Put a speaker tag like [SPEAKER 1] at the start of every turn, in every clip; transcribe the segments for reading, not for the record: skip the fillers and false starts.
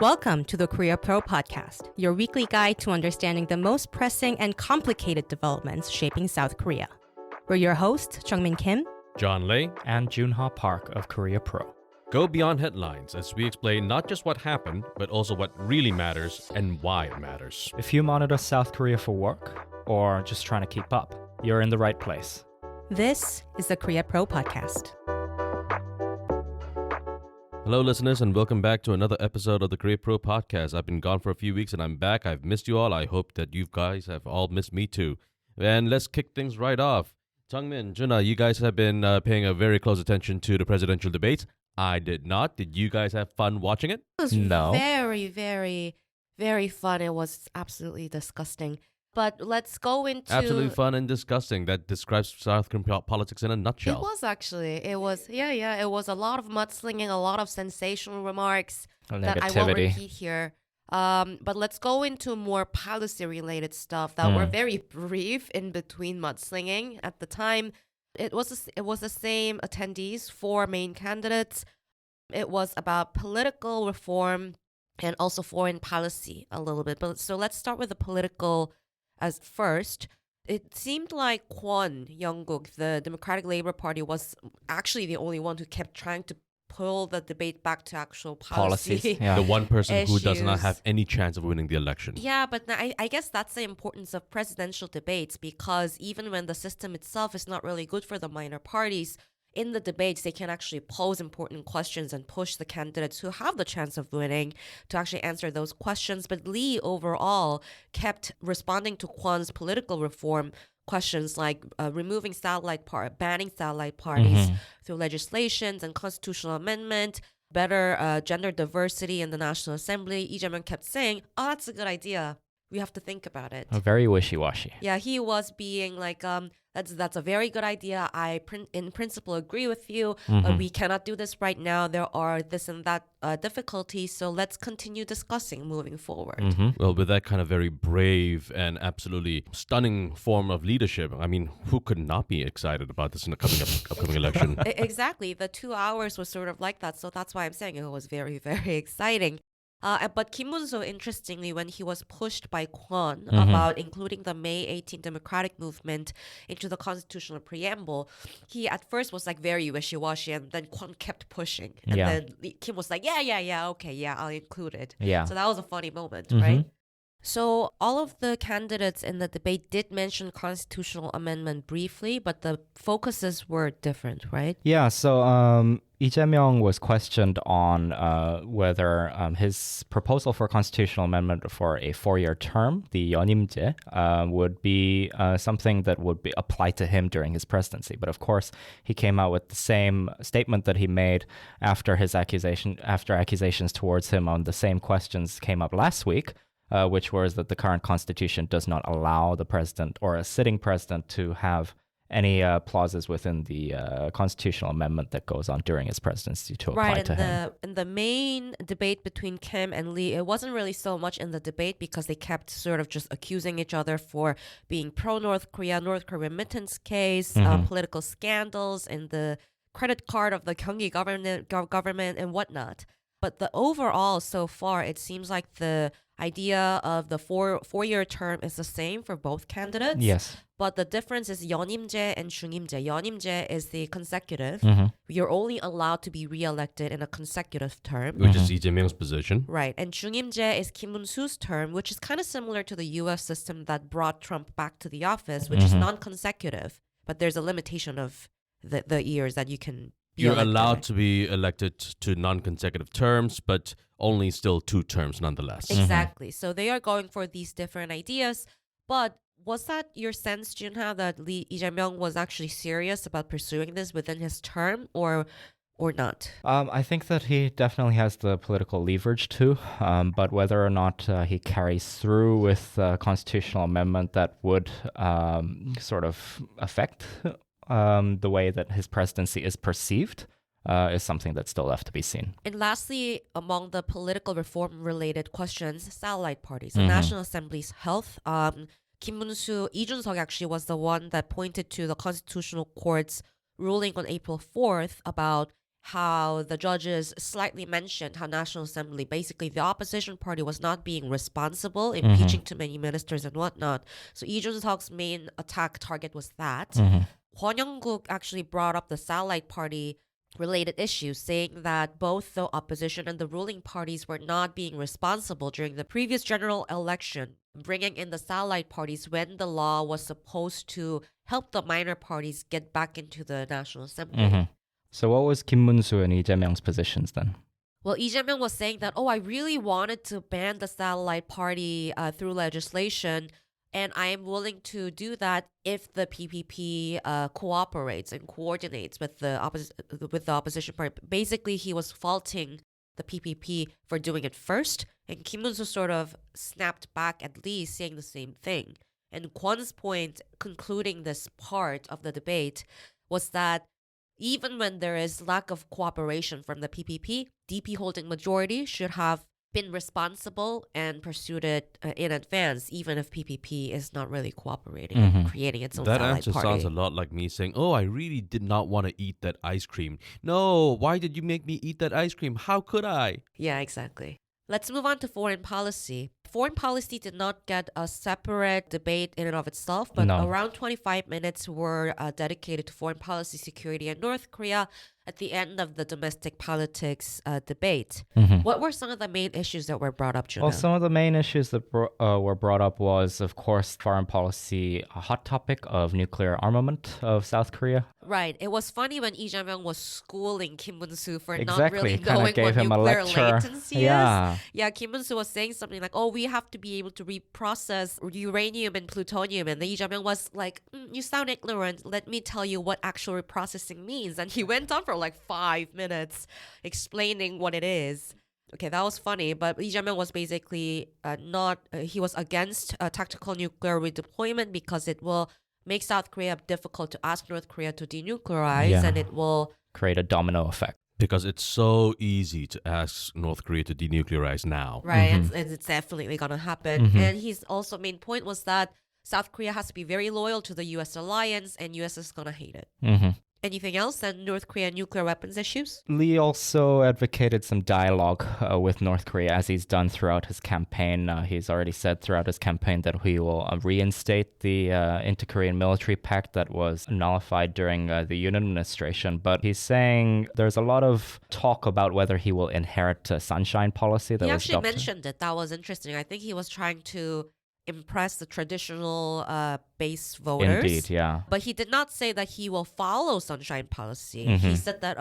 [SPEAKER 1] Welcome to the Korea Pro Podcast, your weekly guide to understanding the most pressing and complicated developments shaping South Korea. We're your hosts, Jeongmin Kim,
[SPEAKER 2] John Lei,
[SPEAKER 3] and Joon Ha Park of Korea Pro.
[SPEAKER 2] Go beyond headlines as we explain not just what happened, but also what really matters and why it matters.
[SPEAKER 3] If you monitor South Korea for work or just trying to keep up, you're in the right place.
[SPEAKER 1] This is the Korea Pro Podcast.
[SPEAKER 2] Hello, listeners, and welcome back to another episode of the Korea Pro Podcast. I've been gone for a few weeks and I'm back. I've missed you all. I hope that you guys have all missed me too. And let's kick things right off. Jeongmin, Joon Ha, you guys have been paying a very close attention to the presidential debates. I did not. Did you guys have fun watching it?
[SPEAKER 4] It was
[SPEAKER 3] No.
[SPEAKER 4] very fun. It was absolutely disgusting. But let's go into...
[SPEAKER 2] Absolutely fun and disgusting. That describes South Korean politics in a nutshell.
[SPEAKER 4] It was actually. It was It was a lot of mudslinging, a lot of sensational remarks that I won't repeat here. But let's go into more policy-related stuff that were very brief in between mudslinging. At the time, it was the same attendees, 4 main candidates. It was about political reform and also foreign policy a little bit. But so let's start with the political as first. It seemed like Kwon Young-gook, the Democratic Labor Party, was actually the only one who kept trying to pull the debate back to actual policy.
[SPEAKER 3] Yeah.
[SPEAKER 2] The one person who does not
[SPEAKER 4] issues.
[SPEAKER 2] have any chance of winning the election.
[SPEAKER 4] Yeah, but I guess that's the importance of presidential debates, because even when the system itself is not really good for the minor parties, in the debates, they can actually pose important questions and push the candidates who have the chance of winning to actually answer those questions. But Lee overall kept responding to Kwon's political reform questions like banning satellite parties through legislations and constitutional amendment, better gender diversity in the National Assembly. Lee Jae-myung kept saying, "Oh, that's a good idea. We have to think about it."
[SPEAKER 3] Very wishy-washy.
[SPEAKER 4] Yeah, he was being like, that's a very good idea. In principle agree with you, but we cannot do this right now. There are this and that difficulties, so let's continue discussing moving forward.
[SPEAKER 2] Well, with that kind of very brave and absolutely stunning form of leadership, I mean, who could not be excited about this in the upcoming election?
[SPEAKER 4] Exactly. The 2 hours was sort of like that, so that's why I'm saying it was very, very exciting. But Kim Moon-soo, interestingly, when he was pushed by Kwon about including the May 18 democratic movement into the constitutional preamble, he at first was like very wishy-washy, and then Kwon kept pushing. And then Kim was like, yeah, okay, yeah, I'll include it.
[SPEAKER 3] Yeah.
[SPEAKER 4] So that was a funny moment, right? So all of the candidates in the debate did mention constitutional amendment briefly, but the focuses were different, right?
[SPEAKER 3] Yeah, so Lee Jae-myung was questioned on whether his proposal for constitutional amendment for a 4-year term, the 연임제, would be something that would be applied to him during his presidency. But of course, he came out with the same statement that he made after accusations towards him on the same questions came up last week, which was that the current constitution does not allow the president or a sitting president to have any clauses within the constitutional amendment that goes on during his presidency to apply to him.
[SPEAKER 4] In the main debate between Kim and Lee, it wasn't really so much in the debate because they kept sort of just accusing each other for being pro-North Korea, North Korea remittance case, political scandals, and the credit card of the Gyeonggi government and whatnot. But the overall, so far, it seems like the idea of the four-year term is the same for both candidates.
[SPEAKER 3] Yes.
[SPEAKER 4] But the difference is 연임제 and 중임제. 연임제 is the consecutive. You're only allowed to be re-elected in a consecutive term.
[SPEAKER 2] Which is Lee Jae-myung's position.
[SPEAKER 4] Right. And 중임제 is Kim Moon-soo's term, which is kind of similar to the U.S. system that brought Trump back to the office, which is non-consecutive. But there's a limitation of the years that you can be
[SPEAKER 2] You're
[SPEAKER 4] elected,
[SPEAKER 2] allowed
[SPEAKER 4] right?
[SPEAKER 2] to be elected to non-consecutive terms, but only still 2 terms nonetheless.
[SPEAKER 4] Exactly. So they are going for these different ideas. But was that your sense, Joon Ha, that Lee Jae-myung was actually serious about pursuing this within his term or not?
[SPEAKER 3] I think that he definitely has the political leverage too, but whether or not he carries through with a constitutional amendment that would sort of affect the way that his presidency is perceived is something that's still left to be seen.
[SPEAKER 4] And lastly, among the political reform-related questions, satellite parties, the National Assembly's health. Kim Moon-soo, Lee Jun-seok actually was the one that pointed to the Constitutional Court's ruling on April 4th about how the judges slightly mentioned how National Assembly, basically the opposition party, was not being responsible, impeaching too many ministers and whatnot. So Lee Jae-myung's main attack target was that. Kwon Young-gook actually brought up the satellite party related issues, saying that both the opposition and the ruling parties were not being responsible during the previous general election, bringing in the satellite parties when the law was supposed to help the minor parties get back into the National Assembly.
[SPEAKER 3] So what was Kim Moon-soo and Lee Jae-myung's positions then?
[SPEAKER 4] Well, Lee Jae-myung was saying that, I really wanted to ban the satellite party through legislation, and I am willing to do that if the PPP cooperates and coordinates with the opposition party. Basically, he was faulting the PPP for doing it first, and Kim Moon-soo sort of snapped back at Lee, saying the same thing. And Kwon's point, concluding this part of the debate, was that even when there is lack of cooperation from the PPP, DP holding majority should have been responsible and pursued it in advance, even if PPP is not really cooperating and creating its own satellite party.
[SPEAKER 2] That answer sounds a lot like me saying, I really did not want to eat that ice cream. No, why did you make me eat that ice cream? How could I?
[SPEAKER 4] Yeah, exactly. Let's move on to foreign policy. Foreign policy did not get a separate debate in and of itself, but around 25 minutes were dedicated to foreign policy, security, and North Korea at the end of the domestic politics debate. What were some of the main issues that were brought up, Junha?
[SPEAKER 3] Well, some of the main issues that were brought up was, of course, foreign policy, a hot topic of nuclear armament of South Korea.
[SPEAKER 4] Right. It was funny when Lee Jae-myung was schooling Kim Moon-soo for not
[SPEAKER 3] Exactly.
[SPEAKER 4] really knowing
[SPEAKER 3] gave
[SPEAKER 4] what
[SPEAKER 3] him
[SPEAKER 4] nuclear
[SPEAKER 3] a lecture.
[SPEAKER 4] latency is. Yeah, Kim Moon-soo was saying something like, we have to be able to reprocess uranium and plutonium. And Lee Jae-myung was like, you sound ignorant. Let me tell you what actual reprocessing means. And he went on for like 5 minutes explaining what it is. Okay, that was funny, but Lee Jae-myung was basically he was against tactical nuclear redeployment because it will make South Korea difficult to ask North Korea to denuclearize, and it will
[SPEAKER 3] create a domino effect.
[SPEAKER 2] Because it's so easy to ask North Korea to denuclearize now.
[SPEAKER 4] Right, it's definitely going to happen. And his also main point was that South Korea has to be very loyal to the U.S. alliance, and U.S. is going to hate it. Anything else on North Korea nuclear weapons issues?
[SPEAKER 3] Lee also advocated some dialogue with North Korea, as he's done throughout his campaign. He's already said throughout his campaign that he will reinstate the Inter-Korean Military Pact that was nullified during the Yoon administration. But he's saying there's a lot of talk about whether he will inherit a sunshine policy that
[SPEAKER 4] he
[SPEAKER 3] was
[SPEAKER 4] actually
[SPEAKER 3] adopted.
[SPEAKER 4] mentioned it. That was interesting. I think he was trying to impress the traditional base voters.
[SPEAKER 3] Indeed, yeah.
[SPEAKER 4] But he did not say that he will follow sunshine policy. He said that,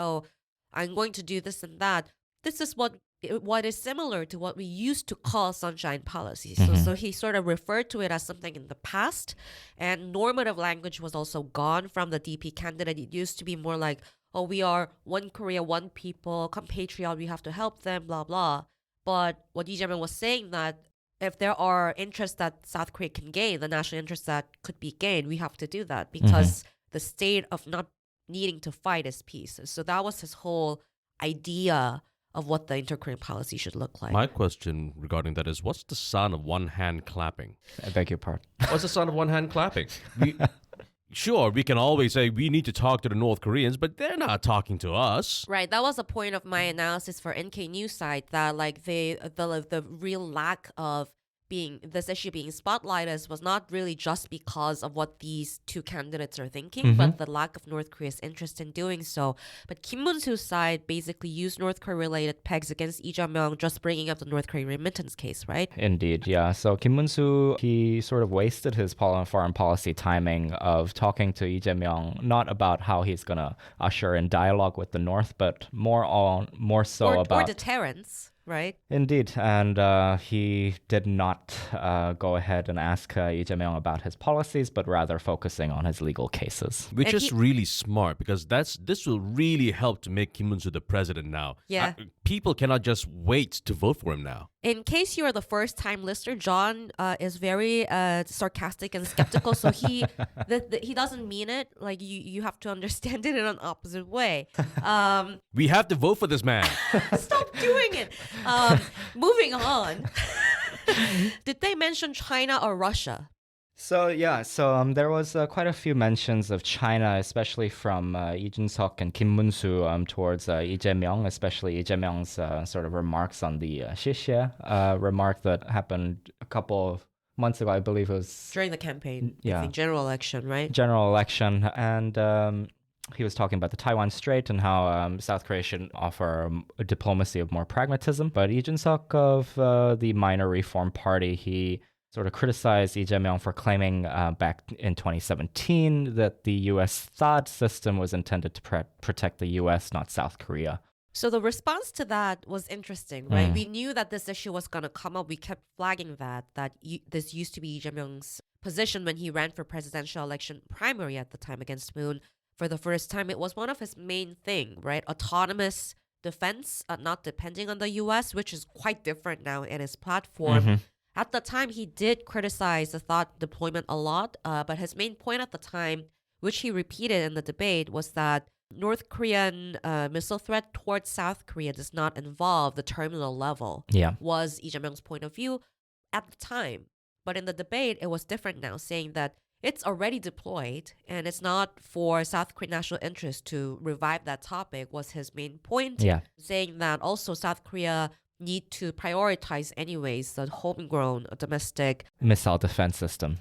[SPEAKER 4] I'm going to do this and that. This is what is similar to what we used to call sunshine policy. So he sort of referred to it as something in the past. And normative language was also gone from the DP candidate. It used to be more like, we are one Korea, one people, compatriot, we have to help them, blah, blah. But what Lee Jae-myung was saying that if there are interests that South Korea can gain, the national interests that could be gained, we have to do that because the state of not needing to fight is peace. So that was his whole idea of what the inter-Korean policy should look like.
[SPEAKER 2] My question regarding that is, what's the sound of one hand clapping?
[SPEAKER 3] I beg your pardon.
[SPEAKER 2] What's the sound of one hand clapping? Sure, we can always say we need to talk to the North Koreans, but they're not talking to us.
[SPEAKER 4] Right, that was a point of my analysis for NK News site, that like the real lack of this issue being spotlighted was not really just because of what these two candidates are thinking, but the lack of North Korea's interest in doing so. But Kim Moon-soo's side basically used North Korea-related pegs against Lee Jae-myung, just bringing up the North Korean remittance case, right?
[SPEAKER 3] Indeed, yeah. So Kim Moon-soo, he sort of wasted his foreign policy timing of talking to Lee Jae-myung, not about how he's going to usher in dialogue with the North, but more so about...
[SPEAKER 4] Or deterrence. Right.
[SPEAKER 3] Indeed. And he did not go ahead and ask Lee Jae-myung about his policies, but rather focusing on his legal cases.
[SPEAKER 2] Which is really smart, because this will really help to make Kim Moon-soo the president now.
[SPEAKER 4] Yeah.
[SPEAKER 2] People cannot just wait to vote for him now.
[SPEAKER 4] In case you are the first-time listener, John is very sarcastic and skeptical, so he doesn't mean it. Like, you have to understand it in an opposite way.
[SPEAKER 2] We have to vote for this man.
[SPEAKER 4] Stop doing it. Moving on. Did they mention China or Russia?
[SPEAKER 3] So there was quite a few mentions of China, especially from Lee Jae-myung and Kim Moon-soo towards Lee Jae-myung, especially Lee Jae-myung's sort of remarks on the 谢谢 remark that happened a couple of months ago. I believe it was
[SPEAKER 4] during the campaign, I think, general election, right?
[SPEAKER 3] General election, and he was talking about the Taiwan Strait and how South Korea should offer a diplomacy of more pragmatism. But Lee Jae-myung of the Minor Reform Party, he sort of criticized Lee Jae-myung for claiming back in 2017 that the U.S. THAAD system was intended to protect the U.S., not South Korea.
[SPEAKER 4] So the response to that was interesting, right? We knew that this issue was going to come up. We kept flagging this used to be Lee Jae-myung's position when he ran for presidential election primary at the time against Moon. For the first time, it was one of his main thing, right? Autonomous defense, not depending on the U.S., which is quite different now in his platform. At the time, he did criticize the THAAD deployment a lot, but his main point at the time, which he repeated in the debate, was that North Korean missile threat towards South Korea does not involve the terminal level, was Lee Jae-myung's point of view at the time. But in the debate, it was different now, saying that it's already deployed and it's not for South Korean national interest to revive that topic, was his main point. Saying that also South Korea need to prioritize anyways the homegrown domestic
[SPEAKER 3] missile defense system.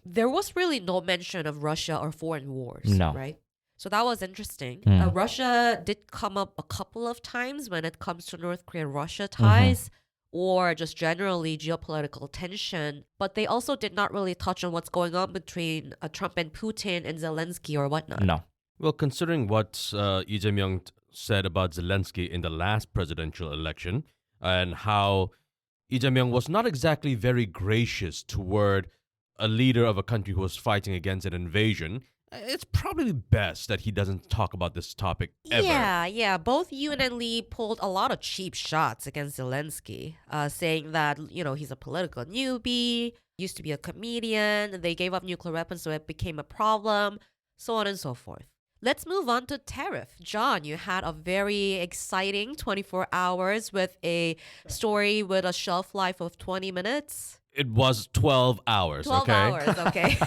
[SPEAKER 4] There was really no mention of Russia or foreign wars, right? So that was interesting. Russia did come up a couple of times when it comes to North Korea-Russia ties or just generally geopolitical tension, but they also did not really touch on what's going on between Trump and Putin and Zelensky or whatnot.
[SPEAKER 3] No.
[SPEAKER 2] Well, considering what Lee Jae-myung said about Zelensky in the last presidential election, and how Lee Jae-myung was not exactly very gracious toward a leader of a country who was fighting against an invasion, it's probably best that he doesn't talk about this topic ever.
[SPEAKER 4] Yeah. Both Yoon and Lee pulled a lot of cheap shots against Zelensky, saying that, he's a political newbie, used to be a comedian, they gave up nuclear weapons so it became a problem, so on and so forth. Let's move on to tariff. John, you had a very exciting 24 hours with a story with a shelf life of 20 minutes.
[SPEAKER 2] It was 12 hours,
[SPEAKER 4] 12 hours, okay.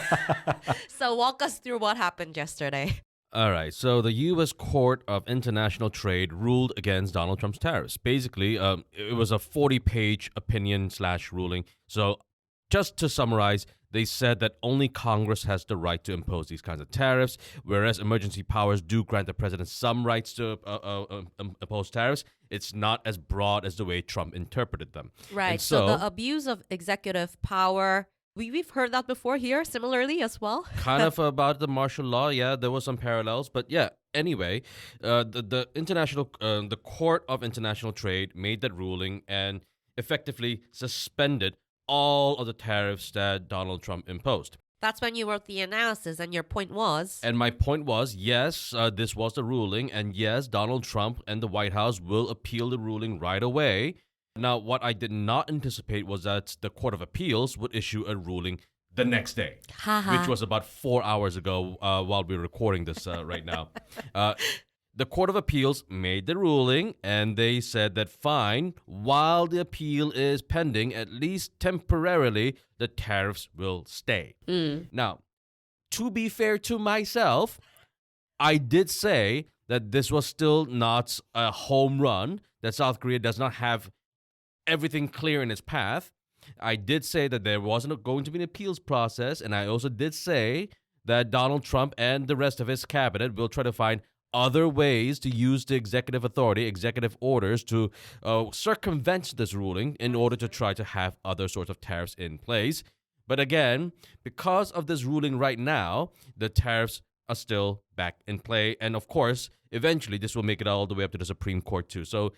[SPEAKER 4] So walk us through what happened yesterday.
[SPEAKER 2] All right, so the U.S. Court of International Trade ruled against Donald Trump's tariffs. Basically, it was a 40-page opinion/ruling. So just to summarize, they said that only Congress has the right to impose these kinds of tariffs, whereas emergency powers do grant the president some rights to impose tariffs. It's not as broad as the way Trump interpreted them.
[SPEAKER 4] Right. So the abuse of executive power, we've heard that before here, similarly as well.
[SPEAKER 2] Kind of about the martial law. Yeah, there were some parallels. But yeah, anyway, the Court of International Trade made that ruling and effectively suspended all of the tariffs that Donald Trump imposed.
[SPEAKER 4] That's when you wrote the analysis, and your point was?
[SPEAKER 2] And my point was, yes, this was the ruling, and yes, Donald Trump and the White House will appeal the ruling right away. Now, what I did not anticipate was that the Court of Appeals would issue a ruling the next day, which was about 4 hours ago while we're recording this right now. The Court of Appeals made the ruling, and they said that fine, while the appeal is pending, at least temporarily, the tariffs will stay. Now, to be fair to myself, I did say that this was still not a home run, that South Korea does not have everything clear in its path. I did say that there wasn't going to be an appeals process, and I also did say that Donald Trump and the rest of his cabinet will try to find other ways to use the executive authority, executive orders to circumvent this ruling in order to try to have other sorts of tariffs in place. But again, because of this ruling right now, the tariffs are still back in play. And of course, eventually this will make it all the way up to the Supreme Court too. So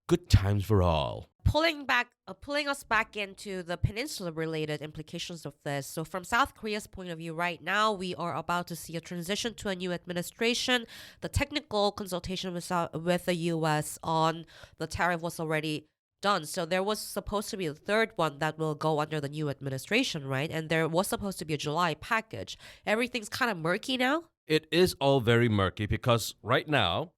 [SPEAKER 2] good times for all.
[SPEAKER 4] Pulling us back into the peninsula-related implications of this. So from South Korea's point of view right now, we are about to see a transition to a new administration. The technical consultation with the U.S. on the tariff was already done. So there was supposed to be a third one that will go under the new administration, right? And there was supposed to be a July package. Everything's kind of murky now.
[SPEAKER 2] It is all very murky because right now,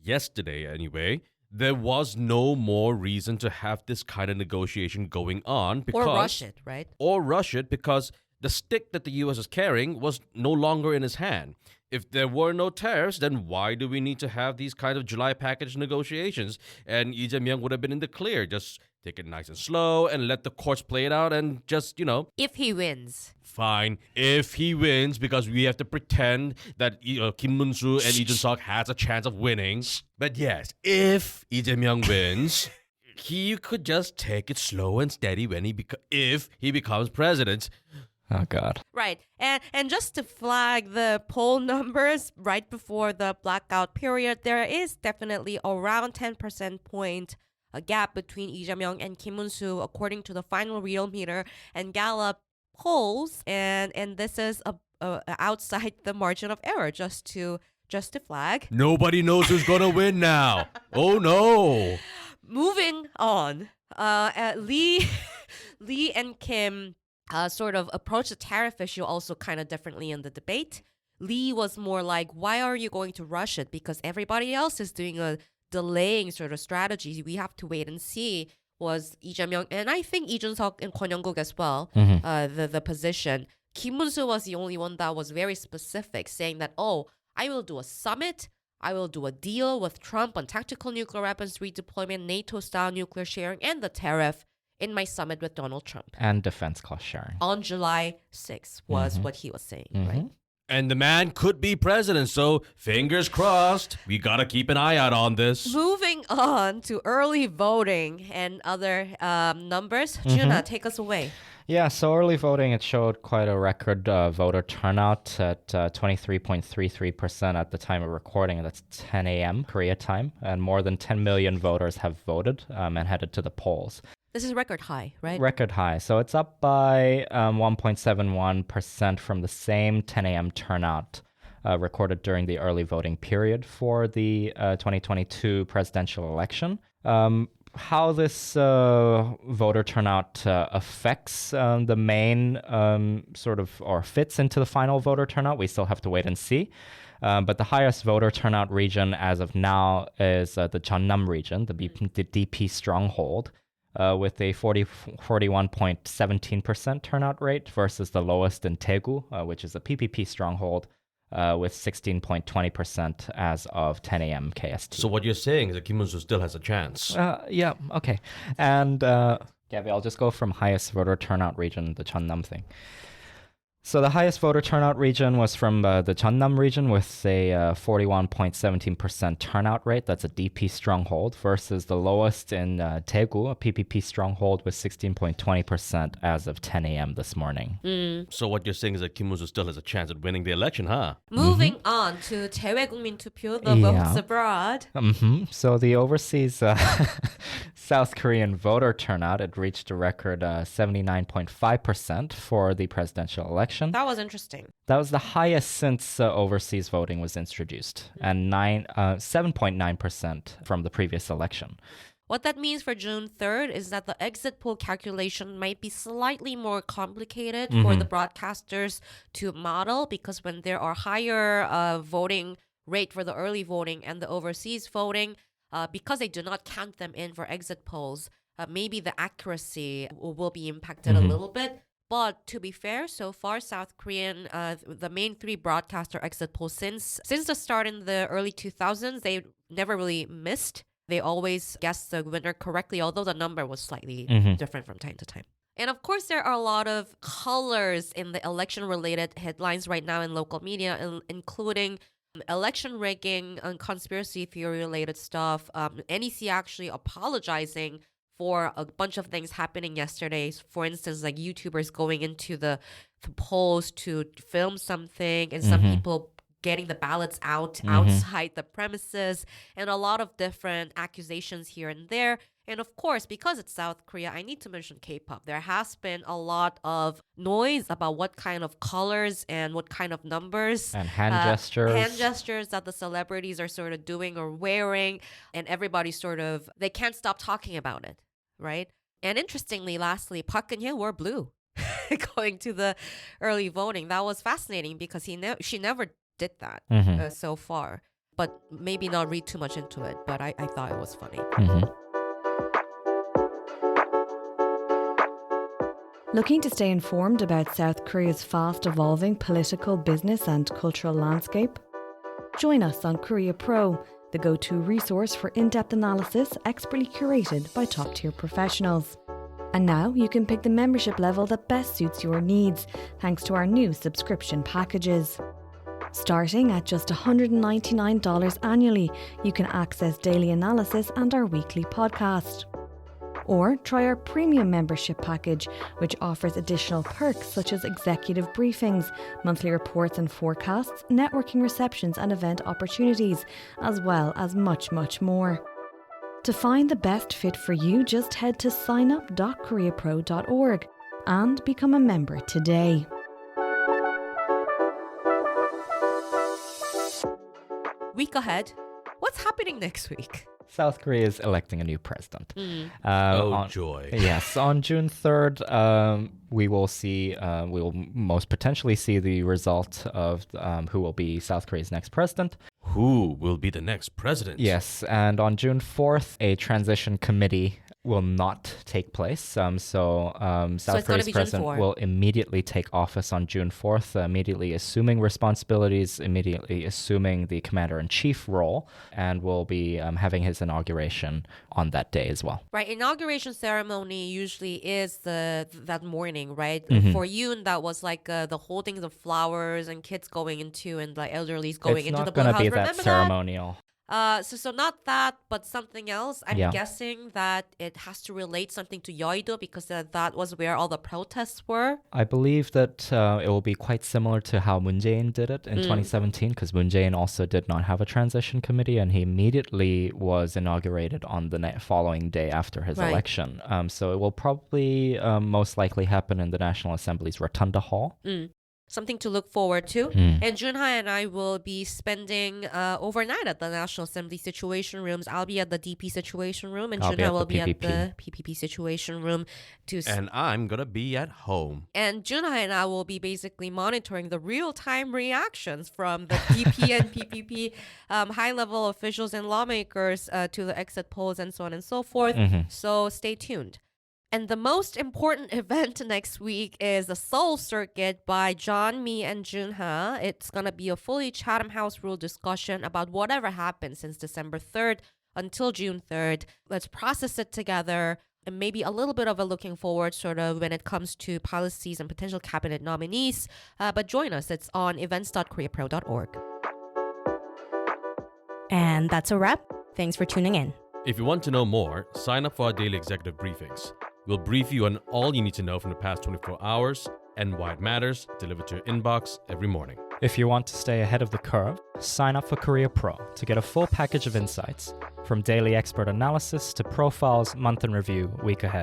[SPEAKER 2] yesterday anyway, there was no more reason to have this kind of negotiation going on.
[SPEAKER 4] Or rush it, right?
[SPEAKER 2] Or rush it because the stick that the U.S. is carrying was no longer in his hand. If there were no tariffs, then why do we need to have these kind of July package negotiations? And Lee Jae-myung would have been in the clear. Just take it nice and slow and let the courts play it out and just,
[SPEAKER 4] If he wins.
[SPEAKER 2] Fine. If he wins, because we have to pretend that Kim Moon-soo and Lee Jun-seok has a chance of winning. But yes, if Lee Jae-myung wins, he could just take it slow and steady if he becomes president.
[SPEAKER 3] Oh, God.
[SPEAKER 4] Right. And just to flag the poll numbers right before the blackout period, there is definitely around 10% point a gap between Lee Jae-myung and Kim Moon-soo according to the final real meter and Gallup polls, and this is outside the margin of error, just to flag.
[SPEAKER 2] Nobody knows who's gonna win now. Oh no.
[SPEAKER 4] Moving on, Lee and Kim sort of approached the tariff issue also kind of differently in the debate. Lee was more like, why are you going to rush it? Because everybody else is doing a delaying sort of strategy. We have to wait and see, was Lee Jae-myung, and I think Lee Jun-seok and Kwon Young-gook as well, the position. Kim Moon-soo was the only one that was very specific, saying that, I will do a summit, I will do a deal with Trump on tactical nuclear weapons redeployment, NATO-style nuclear sharing, and the tariff in my summit with Donald Trump.
[SPEAKER 3] And defense cost sharing.
[SPEAKER 4] On July 6th was what he was saying, right?
[SPEAKER 2] And the man could be president, so fingers crossed. We gotta keep an eye out on this.
[SPEAKER 4] Moving on to early voting and other numbers. Juna, take us away.
[SPEAKER 3] Yeah, so early voting, it showed quite a record voter turnout at 23.33% at the time of recording. That's 10 a.m. Korea time. And more than 10 million voters have voted and headed to the polls.
[SPEAKER 4] This is record high, right?
[SPEAKER 3] Record high. So it's up by 1.71% from the same 10 a.m. turnout recorded during the early voting period for the 2022 presidential election. How this voter turnout affects the main or fits into the final voter turnout, we still have to wait and see. But the highest voter turnout region as of now is the Jeonnam region, the DP stronghold, with a 41.17% turnout rate versus the lowest in Daegu, which is a PPP stronghold, with 16.20% as of 10 a.m. KST.
[SPEAKER 2] So what you're saying is that Kim Moon-soo still has a chance.
[SPEAKER 3] Yeah, okay. And Gabby, I'll just go from highest voter turnout region, the Jeonnam thing. So the highest voter turnout region was from the Jeonnam region with a 41.17% turnout rate. That's a DP stronghold versus the lowest in Daegu, a PPP stronghold with 16.20% as of 10 a.m. this morning.
[SPEAKER 2] So what you're saying is that Kim Moon-soo still has a chance at winning the election, huh?
[SPEAKER 4] Moving on to 재외국민 투표, the votes abroad.
[SPEAKER 3] So the overseas South Korean voter turnout, it reached a record 79.5% for the presidential election.
[SPEAKER 4] That was interesting.
[SPEAKER 3] That was the highest since overseas voting was introduced, and 7.9% from the previous election.
[SPEAKER 4] What that means for June 3rd is that the exit poll calculation might be slightly more complicated for the broadcasters to model, because when there are higher voting rate for the early voting and the overseas voting, because they do not count them in for exit polls, maybe the accuracy will be impacted a little bit. But to be fair, so far, South Korean, the main three broadcaster exit polls since the start in the early 2000s, they never really missed. They always guessed the winner correctly, although the number was slightly different from time to time. And of course, there are a lot of colors in the election-related headlines right now in local media, including election rigging and conspiracy theory-related stuff. NEC actually apologizing for a bunch of things happening yesterday. For instance, like YouTubers going into the polls to film something, and some people getting the ballots out outside the premises, and a lot of different accusations here and there. And of course, because it's South Korea, I need to mention K-pop. There has been a lot of noise about what kind of colors and what kind of numbers
[SPEAKER 3] and hand gestures
[SPEAKER 4] that the celebrities are sort of doing or wearing, and everybody they can't stop talking about it, right? And interestingly, lastly, Park Geun-hye wore blue going to the early voting. That was fascinating because she never did that so far, but maybe not read too much into it, but I thought it was funny.
[SPEAKER 5] Looking to stay informed about South Korea's fast-evolving political, business and cultural landscape? Join us on Korea Pro, the go-to resource for in-depth analysis expertly curated by top-tier professionals. And now you can pick the membership level that best suits your needs, thanks to our new subscription packages. Starting at just $199 annually, you can access daily analysis and our weekly podcast. Or try our premium membership package, which offers additional perks such as executive briefings, monthly reports and forecasts, networking receptions and event opportunities, as well as much, much more. To find the best fit for you, just head to signup.koreapro.org and become a member today.
[SPEAKER 1] Week ahead, what's happening next week?
[SPEAKER 3] South Korea is electing a new president.
[SPEAKER 2] Joy.
[SPEAKER 3] Yes, on June 3rd, we will most potentially see the result of who will be South Korea's next president.
[SPEAKER 2] Who will be the next president?
[SPEAKER 3] Yes, and on June 4th, a transition committee will not take place. So South Korea's president will immediately take office on June 4th, immediately assuming responsibilities, immediately assuming the commander-in-chief role, and will be having his inauguration on that day as well.
[SPEAKER 4] Right, inauguration ceremony usually is that morning, right?
[SPEAKER 3] Mm-hmm.
[SPEAKER 4] For Yoon, that was like the holding the flowers and kids going into and like elderlies going into the
[SPEAKER 3] It's not going to be
[SPEAKER 4] Remember
[SPEAKER 3] that ceremonial.
[SPEAKER 4] So not that, but something else. I'm guessing that it has to relate something to Yeouido because that was where all the protests were.
[SPEAKER 3] I believe that it will be quite similar to how Moon Jae-in did it in 2017, because Moon Jae-in also did not have a transition committee, and he immediately was inaugurated on the following day after his election. So it will probably most likely happen in the National Assembly's Rotunda Hall.
[SPEAKER 4] Something to look forward to. And Joon Ha and I will be spending overnight at the National Assembly Situation Rooms. I'll be at the DP Situation Room, and Joon Ha will be at the PPP Situation Room.
[SPEAKER 2] And I'm going to be at home.
[SPEAKER 4] And Joon Ha and I will be basically monitoring the real-time reactions from the DP and PPP high-level officials and lawmakers to the exit polls and so on and so forth. So stay tuned. And the most important event next week is the Seoul Circuit by Jeongmin and Joon Ha. It's going to be a fully Chatham House rule discussion about whatever happened since December 3rd until June 3rd. Let's process it together and maybe a little bit of a looking forward sort of when it comes to policies and potential cabinet nominees. But join us. It's on events.koreapro.org.
[SPEAKER 1] And that's a wrap. Thanks for tuning in.
[SPEAKER 2] If you want to know more, sign up for our daily executive briefings. We'll brief you on all you need to know from the past 24 hours and why it matters, delivered to your inbox every morning.
[SPEAKER 3] If you want to stay ahead of the curve, sign up for Korea Pro to get a full package of insights, from daily expert analysis to profiles, month in review, week ahead.